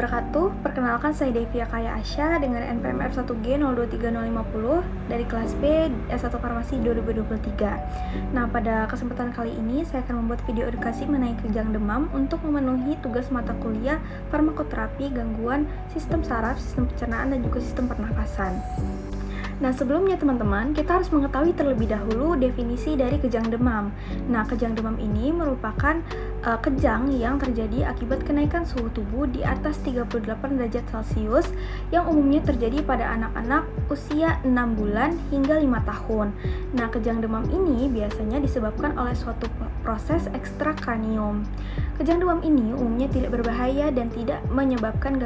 wabarakatuh. Perkenalkan saya Devia Kaya Asya dengan NPM F1G023050 dari kelas B S1 Farmasi 2023. Nah, pada kesempatan kali ini saya akan membuat video edukasi mengenai kejang demam untuk memenuhi tugas mata kuliah farmakoterapi gangguan sistem saraf, sistem pencernaan, dan juga sistem pernafasan. Nah, sebelumnya teman-teman, kita harus mengetahui terlebih dahulu definisi dari kejang demam. Nah, kejang demam ini merupakan kejang yang terjadi akibat kenaikan suhu tubuh di atas 38 derajat Celcius yang umumnya terjadi pada anak-anak usia 6 bulan hingga 5 tahun. Nah, kejang demam ini biasanya disebabkan oleh suatu proses ekstrakranium. Kejang demam ini umumnya tidak berbahaya dan tidak menyebabkan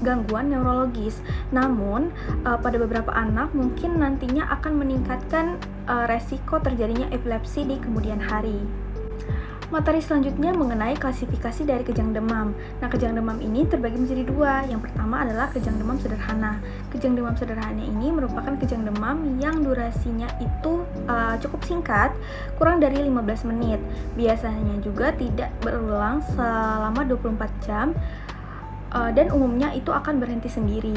gangguan neurologis. Namun, pada beberapa anak mungkin nantinya akan meningkatkan resiko terjadinya epilepsi di kemudian hari. Materi selanjutnya mengenai klasifikasi dari kejang demam. Nah, kejang demam ini terbagi menjadi dua. Yang pertama adalah kejang demam sederhana. Kejang demam sederhana ini merupakan kejang demam yang durasinya itu cukup singkat, kurang dari 15 menit. Biasanya juga tidak berulang selama 24 jam. Dan umumnya itu akan berhenti sendiri.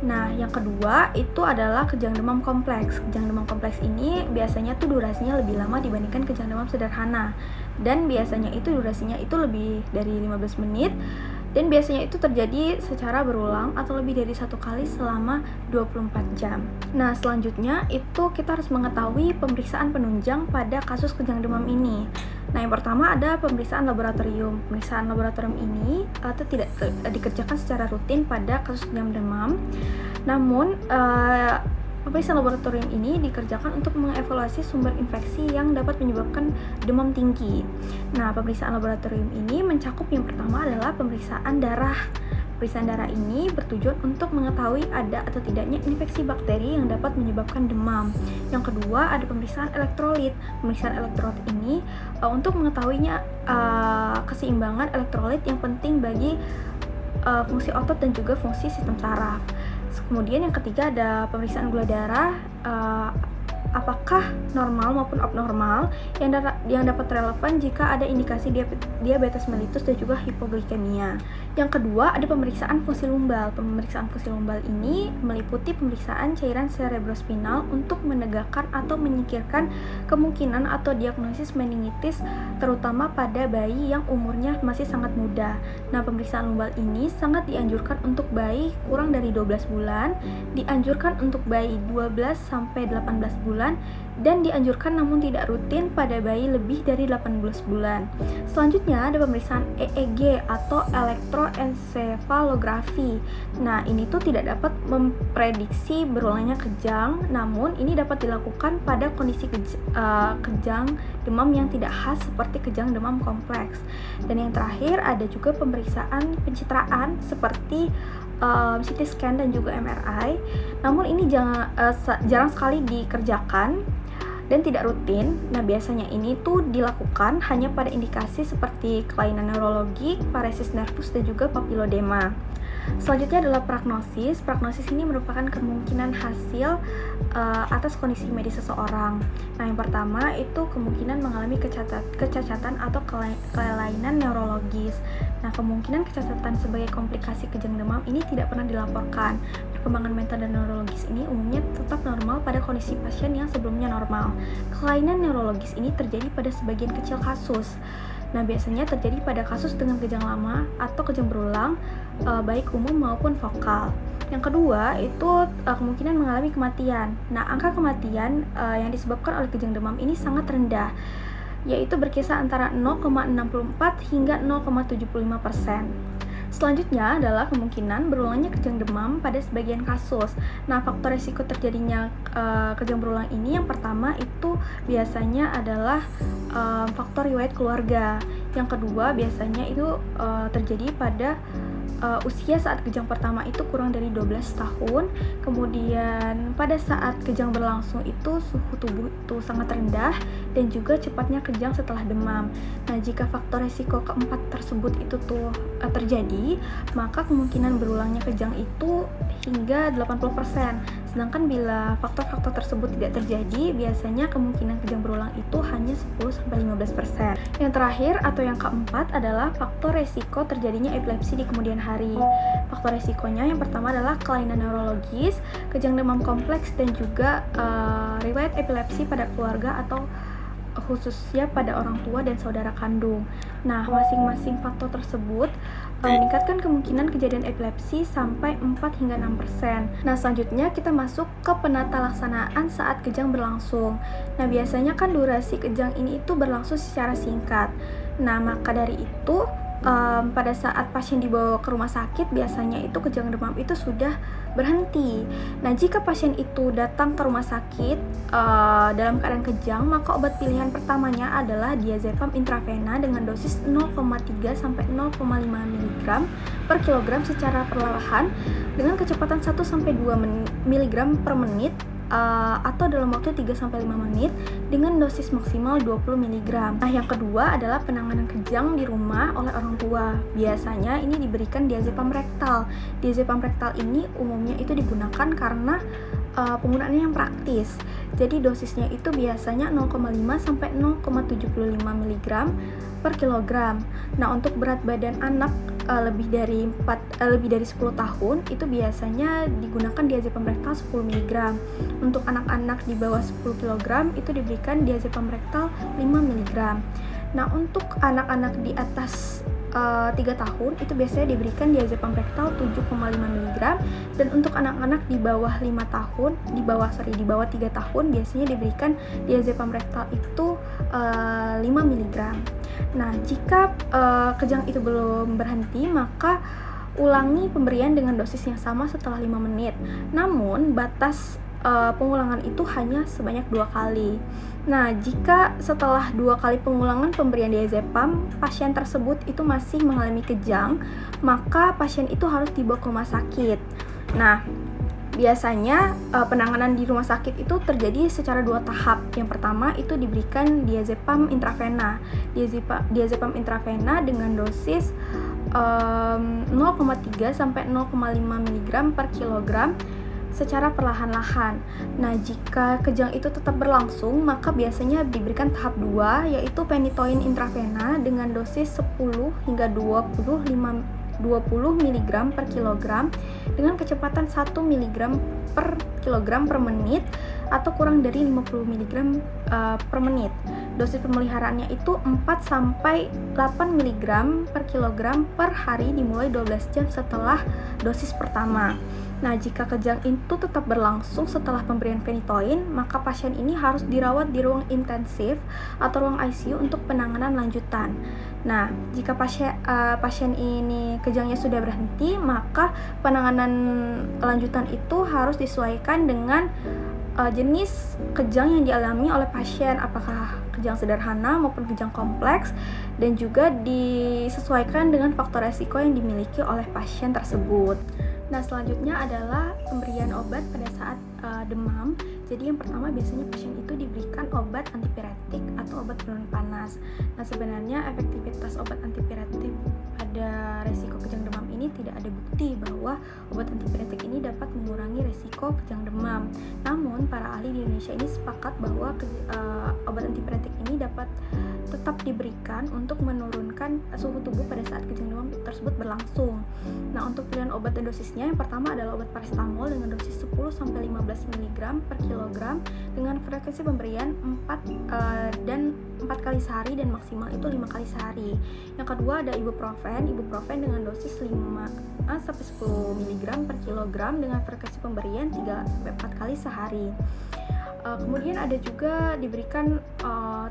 Nah, yang kedua itu adalah kejang demam kompleks. Kejang demam kompleks ini biasanya tuh durasinya lebih lama dibandingkan kejang demam sederhana. Dan biasanya itu durasinya itu lebih dari 15 menit. Dan biasanya itu terjadi secara berulang atau lebih dari satu kali selama 24 jam. Nah, selanjutnya itu kita harus mengetahui pemeriksaan penunjang pada kasus kejang demam ini. Nah, yang pertama ada pemeriksaan laboratorium. Pemeriksaan laboratorium ini tidak dikerjakan secara rutin pada kasus kejang demam. Namun, pemeriksaan laboratorium ini dikerjakan untuk mengevaluasi sumber infeksi yang dapat menyebabkan demam tinggi. Nah, pemeriksaan laboratorium ini mencakup yang pertama adalah pemeriksaan darah. Pemeriksaan darah ini bertujuan untuk mengetahui ada atau tidaknya infeksi bakteri yang dapat menyebabkan demam. Yang kedua ada pemeriksaan elektrolit. Pemeriksaan elektrolit ini untuk mengetahuinya keseimbangan elektrolit yang penting bagi fungsi otot dan juga fungsi sistem saraf. Kemudian yang ketiga ada pemeriksaan gula darah, apakah normal maupun abnormal yang dapat relevan jika ada indikasi diabetes mellitus dan juga hipoglikemia. Yang kedua ada pemeriksaan fungsi lumbal. Pemeriksaan fungsi lumbal ini meliputi pemeriksaan cairan cerebrospinal untuk menegakkan atau menyingkirkan kemungkinan atau diagnosis meningitis terutama pada bayi yang umurnya masih sangat muda. Nah, pemeriksaan lumbal ini sangat dianjurkan untuk bayi kurang dari 12 bulan, dianjurkan untuk bayi 12 sampai 18 bulan, dan dianjurkan namun tidak rutin pada bayi lebih dari 18 bulan. Selanjutnya ada pemeriksaan EEG atau elektroensefalografi. Nah, ini tuh tidak dapat memprediksi berulangnya kejang, namun ini dapat dilakukan pada kondisi kejang demam yang tidak khas seperti kejang demam kompleks. Dan yang terakhir ada juga pemeriksaan pencitraan seperti CT scan dan juga MRI. Namun ini jarang sekali dikerjakan dan tidak rutin. Nah, biasanya ini tuh dilakukan hanya pada indikasi seperti kelainan neurologik, paresis nervus, dan juga papilodema. Selanjutnya adalah prognosis. Prognosis ini merupakan kemungkinan hasil atas kondisi medis seseorang. Nah, yang pertama itu kemungkinan mengalami kecacatan atau kelainan neurologis. Nah, kemungkinan kecacatan sebagai komplikasi kejang demam ini tidak pernah dilaporkan. Perkembangan mental dan neurologis ini umumnya tetap normal pada kondisi pasien yang sebelumnya normal. Kelainan neurologis ini terjadi pada sebagian kecil kasus. Nah, biasanya terjadi pada kasus dengan kejang lama atau kejang berulang, baik umum maupun vokal. Yang kedua, itu kemungkinan mengalami kematian. Nah, angka kematian yang disebabkan oleh kejang demam ini sangat rendah, yaitu berkisar antara 0,64 hingga 0,75%. Selanjutnya adalah kemungkinan berulangnya kejang demam pada sebagian kasus. Nah, faktor risiko terjadinya kejang berulang ini yang pertama itu biasanya adalah faktor riwayat keluarga. Yang kedua biasanya itu terjadi pada usia saat kejang pertama itu kurang dari 12 tahun. Kemudian pada saat kejang berlangsung itu suhu tubuh itu sangat rendah dan juga cepatnya kejang setelah demam. Nah, jika faktor risiko keempat tersebut itu tuh terjadi, maka kemungkinan berulangnya kejang itu hingga 80%. Sedangkan bila faktor-faktor tersebut tidak terjadi, biasanya kemungkinan kejang berulang itu hanya 10-15%. Yang terakhir atau yang keempat adalah faktor resiko terjadinya epilepsi di kemudian hari. Faktor resikonya yang pertama adalah kelainan neurologis, kejang demam kompleks, dan juga riwayat epilepsi pada keluarga atau khususnya pada orang tua dan saudara kandung. Nah, masing-masing faktor tersebut meningkatkan kemungkinan kejadian epilepsi sampai 4-6%. Nah, selanjutnya kita masuk ke penata laksanaan saat kejang berlangsung. Nah, biasanya kan durasi kejang ini itu berlangsung secara singkat. Nah, maka dari itu pada saat pasien dibawa ke rumah sakit, biasanya itu kejang demam itu sudah berhenti. Nah, jika pasien itu datang ke rumah sakit dalam keadaan kejang, maka obat pilihan pertamanya adalah diazepam intravena dengan dosis 0,3 sampai 0,5 mg per kilogram secara perlahan dengan kecepatan 1 sampai 2 mg per menit atau dalam waktu 3-5 menit dengan dosis maksimal 20 mg. Nah, yang kedua adalah penanganan kejang di rumah oleh orang tua. Biasanya ini diberikan diazepam rektal. Diazepam rektal ini umumnya itu digunakan karena penggunaannya yang praktis. Jadi dosisnya itu biasanya 0,5 sampai 0,75 mg per kilogram. Nah, untuk berat badan anak lebih dari 10 tahun itu biasanya digunakan diazepam rektal 10 mg. Untuk anak-anak di bawah 10 kg itu diberikan diazepam rektal 5 mg. Nah, untuk anak-anak di atas 3 tahun itu biasanya diberikan diazepam rektal 7,5 mg, dan untuk anak-anak di bawah 5 tahun, di bawah 3 tahun biasanya diberikan diazepam rektal itu 5 mg. Nah, jika kejang itu belum berhenti, maka ulangi pemberian dengan dosis yang sama setelah 5 menit. Namun, batas pengulangan itu hanya sebanyak 2 kali. Nah, jika setelah 2 kali pengulangan pemberian diazepam, pasien tersebut itu masih mengalami kejang, maka pasien itu harus dibawa ke rumah sakit. Nah, biasanya penanganan di rumah sakit itu terjadi secara 2 tahap. Yang pertama itu diberikan diazepam intravena. Diazepam intravena dengan dosis 0,3 sampai 0,5 mg per kilogram secara perlahan-lahan. Nah, jika kejang itu tetap berlangsung, maka biasanya diberikan tahap 2, yaitu phenytoin intravena dengan dosis 10 hingga 20 mg per kilogram dengan kecepatan 1 mg per kilogram per menit atau kurang dari 50 mg per menit. Dosis pemeliharaannya itu 4 sampai 8 mg per kilogram per hari dimulai 12 jam setelah dosis pertama. Nah, jika kejang itu tetap berlangsung setelah pemberian phenytoin, maka pasien ini harus dirawat di ruang intensif atau ruang ICU untuk penanganan lanjutan. Nah, jika pasien ini kejangnya sudah berhenti, maka penanganan lanjutan itu harus disesuaikan dengan jenis kejang yang dialami oleh pasien, apakah kejang sederhana maupun kejang kompleks, dan juga disesuaikan dengan faktor resiko yang dimiliki oleh pasien tersebut. Nah, selanjutnya adalah pemberian obat pada saat demam. Jadi yang pertama biasanya pasien itu diberikan obat antipiretik atau obat penurun panas. Nah, sebenarnya efektivitas obat antipiretik pada resiko kejang demam ini tidak ada bukti bahwa obat antipiretik ini dapat mengurangi resiko kejang demam. Namun, para ahli di Indonesia ini sepakat bahwa obat antipiretik ini dapat tetap diberikan untuk menurunkan suhu tubuh pada saat kejang demam tersebut berlangsung. Nah, untuk pilihan obat dan dosisnya, yang pertama adalah obat paracetamol dengan dosis 10-15 mg per kilogram dengan frekuensi pemberian 4 kali sehari dan maksimal itu 5 kali sehari. Yang kedua ada ibuprofen dengan dosis 5-10 mg per kilogram dengan frekuensi pemberian 3-4 kali sehari. Kemudian ada juga diberikan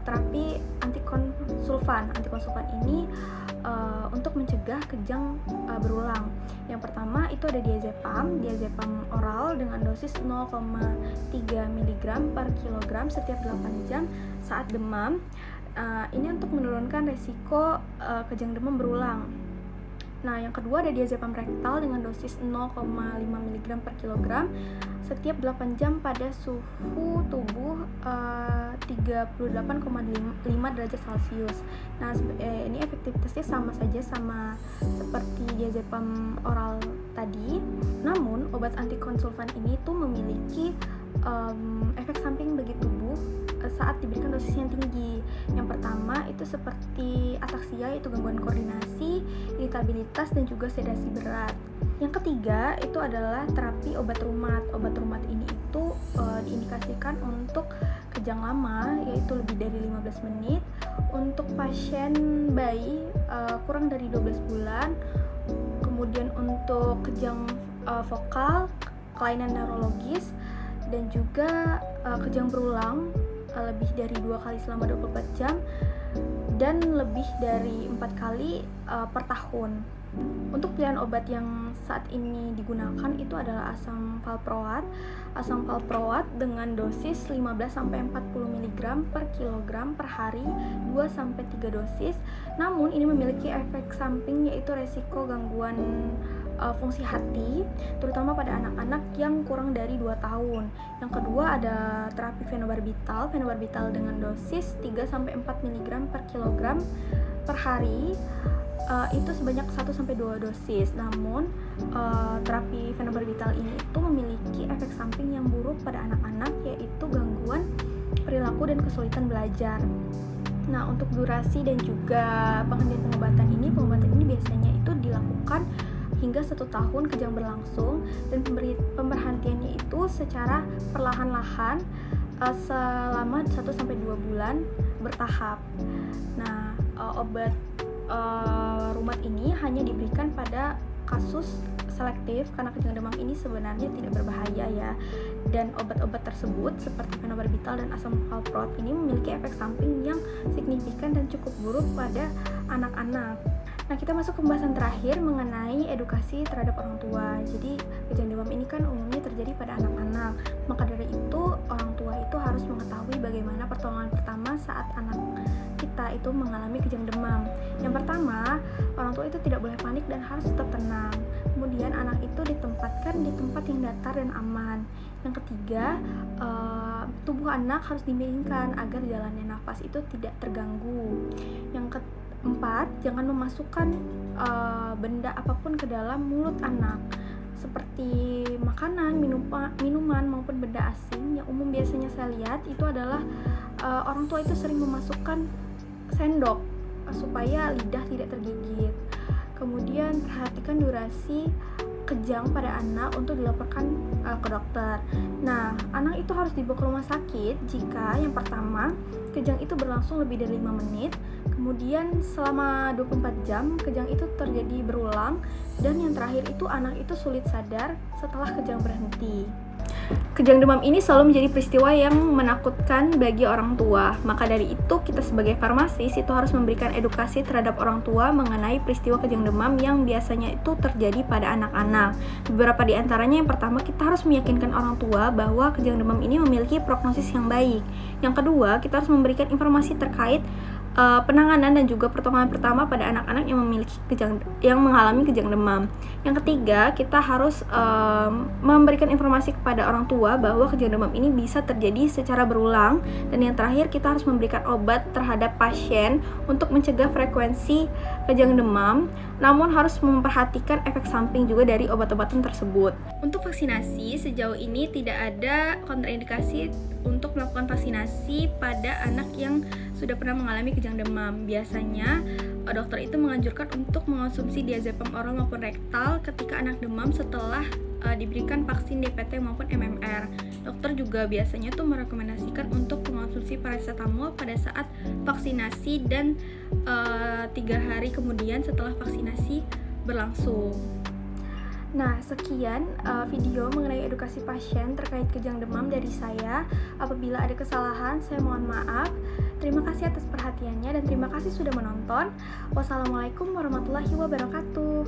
terapi antikonvulsan. Antikonvulsan ini untuk mencegah kejang berulang. Yang pertama itu ada diazepam oral dengan dosis 0,3 mg per kilogram setiap 8 jam saat demam. Ini untuk menurunkan resiko kejang demam berulang. Nah, yang kedua ada diazepam rektal dengan dosis 0,5 mg per kilogram setiap 8 jam pada suhu tubuh 38,5 derajat Celcius. Nah, ini efektivitasnya sama saja seperti diazepam oral tadi. Namun, obat antikonvulsan ini tuh memiliki efek samping bagi tubuh saat diberikan dosis yang tinggi. Yang pertama itu seperti ataksia, yaitu gangguan koordinasi, iritabilitas, dan juga sedasi berat. Yang ketiga itu adalah terapi obat rumat. Obat rumat ini itu diindikasikan untuk kejang lama, yaitu lebih dari 15 menit, untuk pasien bayi kurang dari 12 bulan, kemudian untuk kejang vokal, kelainan neurologis, dan juga kejang berulang lebih dari 2 kali selama 24 jam dan lebih dari 4 kali per tahun. Untuk pilihan obat yang saat ini digunakan itu adalah asam valproat. Asam valproat dengan dosis 15-40 mg per kilogram per hari, 2-3 dosis. Namun ini memiliki efek samping, yaitu resiko gangguan fungsi hati, terutama pada anak-anak yang kurang dari 2 tahun. Yang kedua ada terapi fenobarbital. Fenobarbital dengan dosis 3-4 mg per kilogram per hari, itu sebanyak 1-2 dosis. Namun terapi fenobarbital ini itu memiliki efek samping yang buruk pada anak-anak, yaitu gangguan perilaku dan kesulitan belajar. Nah, untuk durasi dan juga penghentian pengobatan ini biasanya itu dilakukan hingga 1 tahun kejang berlangsung, dan pemberhentiannya itu secara perlahan-lahan selama 1-2 bulan bertahap. Nah, obat rumat ini hanya diberikan pada kasus selektif karena kejang demam ini sebenarnya tidak berbahaya ya. Dan obat-obat tersebut seperti fenobarbital dan asam valproat ini memiliki efek samping yang signifikan dan cukup buruk pada anak-anak. Nah, kita masuk ke pembahasan terakhir mengenai edukasi terhadap orang tua. Jadi, kejang demam ini kan umumnya terjadi pada anak-anak. Maka dari itu, orang tua itu harus mengetahui bagaimana pertolongan pertama saat anak kita itu mengalami kejang demam. Yang pertama, orang tua itu tidak boleh panik dan harus tetap tenang. Kemudian, anak itu ditempatkan di tempat yang datar dan aman. Yang ketiga, tubuh anak harus didinginkan agar jalannya nafas itu tidak terganggu. Yang keempat, jangan memasukkan benda apapun ke dalam mulut anak, seperti makanan, minuman maupun benda asing. Yang umum biasanya saya lihat itu adalah orang tua itu sering memasukkan sendok supaya lidah tidak tergigit. Kemudian perhatikan durasi kejang pada anak untuk dilaporkan ke dokter. Nah, anak itu harus dibawa ke rumah sakit jika yang pertama kejang itu berlangsung lebih dari 5 menit, kemudian selama 24 jam kejang itu terjadi berulang, dan yang terakhir itu anak itu sulit sadar setelah kejang berhenti. Kejang demam ini selalu menjadi peristiwa yang menakutkan bagi orang tua. Maka dari itu, kita sebagai farmasis itu harus memberikan edukasi terhadap orang tua mengenai peristiwa kejang demam yang biasanya itu terjadi pada anak-anak. Beberapa di antaranya, yang pertama, kita harus meyakinkan orang tua bahwa kejang demam ini memiliki prognosis yang baik. Yang kedua, kita harus memberikan informasi terkait penanganan dan juga pertolongan pertama pada anak-anak yang mengalami kejang demam. Yang ketiga, kita harus memberikan informasi kepada orang tua bahwa kejang demam ini bisa terjadi secara berulang. Dan yang terakhir, kita harus memberikan obat terhadap pasien untuk mencegah frekuensi kejang demam, namun harus memperhatikan efek samping juga dari obat-obatan tersebut. Untuk vaksinasi, sejauh ini tidak ada kontraindikasi untuk melakukan vaksinasi pada anak yang sudah pernah mengalami kejang demam. Biasanya dokter itu menganjurkan untuk mengonsumsi diazepam oral maupun rektal ketika anak demam setelah diberikan vaksin DPT maupun MMR. Dokter juga biasanya tuh merekomendasikan untuk mengonsumsi paracetamol pada saat vaksinasi dan 3 hari kemudian setelah vaksinasi berlangsung. Nah, sekian video mengenai edukasi pasien terkait kejang demam dari saya. Apabila ada kesalahan, saya mohon maaf. Terima kasih atas perhatiannya dan terima kasih sudah menonton. Wassalamualaikum warahmatullahi wabarakatuh.